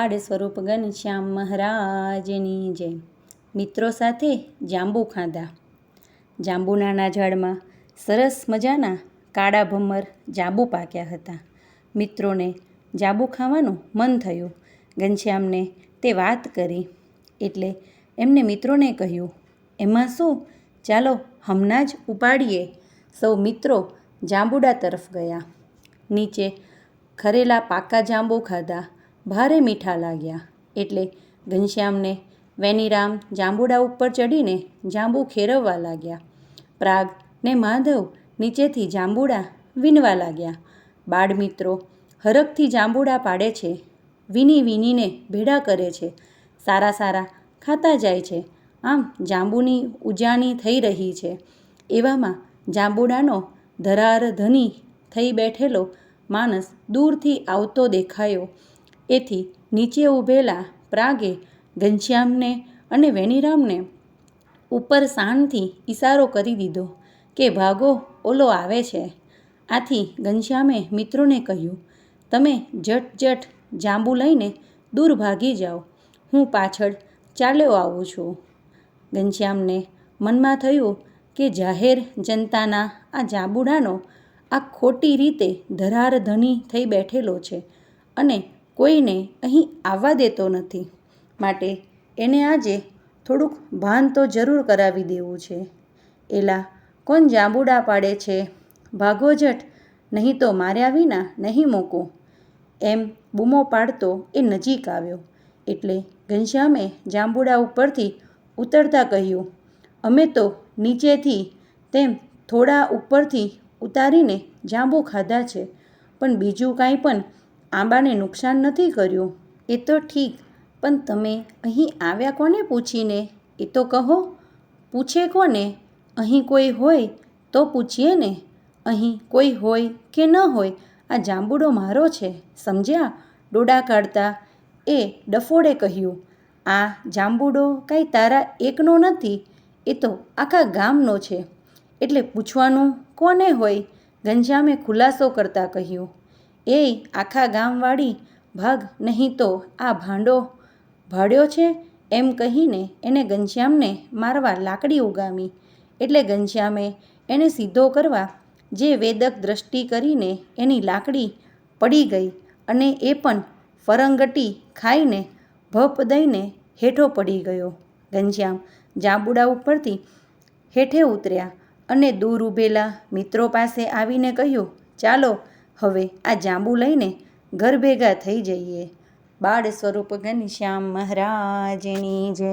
બાળ સ્વરૂપ ઘનશ્યામ મહારાજની જય। મિત્રો સાથે જાંબુ ખાધા। જાંબુનાના ઝાડમાં સરસ મજાના કાળા ભમર જાંબુ પાક્યા હતા। મિત્રોને જાંબુ ખાવાનું મન થયું। ઘનશ્યામને તે વાત કરી એટલે એમને મિત્રોને કહ્યું, એમાં શું, ચાલો હમણાં જ ઉપાડીએ। સૌ મિત્રો જાંબુડા તરફ ગયા। નીચે ખરેલા પાકા જાંબુ ખાધા। ભારે મીઠા લાગ્યા એટલે ઘનશ્યામને વેનીરામ જાંબુડા ઉપર ચડીને જાંબુ ખેરવવા લાગ્યા। પ્રાગ ને માધવ નીચેથી જાંબુડા વીણવા લાગ્યા। બાળ મિત્રો હરખથી જાંબુડા પાડે છે, વીણી વીણીને ભેડા કરે છે, સારા સારા ખાતા જાય છે। આમ જાંબુની ઉજાણી થઈ રહી છે। એવામાં જાંબુડાનો ધરાર ધની થઈ બેઠેલો માણસ દૂરથી આવતો દેખાયો। એથી નીચે ઊભેલા પ્રાગે ઘનશ્યામને અને વેનીરામને ઉપર શાનથી ઈશારો કરી દીધો કે ભાગો, ઓલો આવે છે। આથી ઘનશ્યામે મિત્રોને કહ્યું, તમે ઝટ જાંબુ લઈને દૂર ભાગી જાઓ, હું પાછળ ચાલ્યો આવું છું। ઘનશ્યામને મનમાં થયું કે જાહેર જનતાના આ જાંબુડાનો આ ખોટી રીતે ધરાર ધની થઈ બેઠેલો છે અને કોઈને અહીં આવવા દેતો નથી, માટે એને આજે થોડુંક ભાન તો જરૂર કરાવી દેવું છે। એલા, કોણ જાંબુડા પાડે છે? ભાગો ઝટ, નહીં તો માર્યા વિના નહીં મૂકું। એમ બૂમો પાડતો એ નજીક આવ્યો એટલે ઘનશ્યામે જાંબુડા ઉપરથી ઉતરતા કહ્યું, અમે તો નીચેથી તેમ થોડા ઉપરથી ઉતારીને જાંબુ ખાધા છે, પણ બીજું કાંઈ પણ આંબાને નુકસાન નથી કર્યું। એ તો ઠીક, પણ તમે અહીં આવ્યા કોને પૂછીને, એ તો કહો। પૂછે કોને? અહીં કોઈ હોય તો પૂછીએ ને। અહીં કોઈ હોય કે ન હોય, આ જાંબુડો મારો છે, સમજ્યા? ડોડા કાઢતા એ ડફોડે કહ્યું, આ જાંબુડો કાંઈ તારા એકનો નથી, એ તો આખા ગામનો છે, એટલે પૂછવાનું કોને હોય? ઘનશ્યામે ખુલાસો કરતા કહ્યું, એય આખા ગામવાળી ભાગ, નહીં તો આ ભાડ્યો છે। એમ કહીને એને ઘનશ્યામને મારવા લાકડી ઉગામી એટલે ઘનશ્યામે એને સીધો કરવા જે વેદક દ્રષ્ટિ કરીને એની લાકડી પડી ગઈ અને એ પણ ફરંગટી ખાઈને ભપ દઈને હેઠો પડી ગયો। ઘનશ્યામ જાંબુડા ઉપરથી હેઠે ઉતર્યા અને દૂર ઊભેલા મિત્રો પાસે આવીને કહ્યું, ચાલો હવે આ જાંબુ લઈને ઘર ભેગા થઈ જઈએ। બાળ સ્વરૂપ ઘનશ્યામ મહારાજની જય।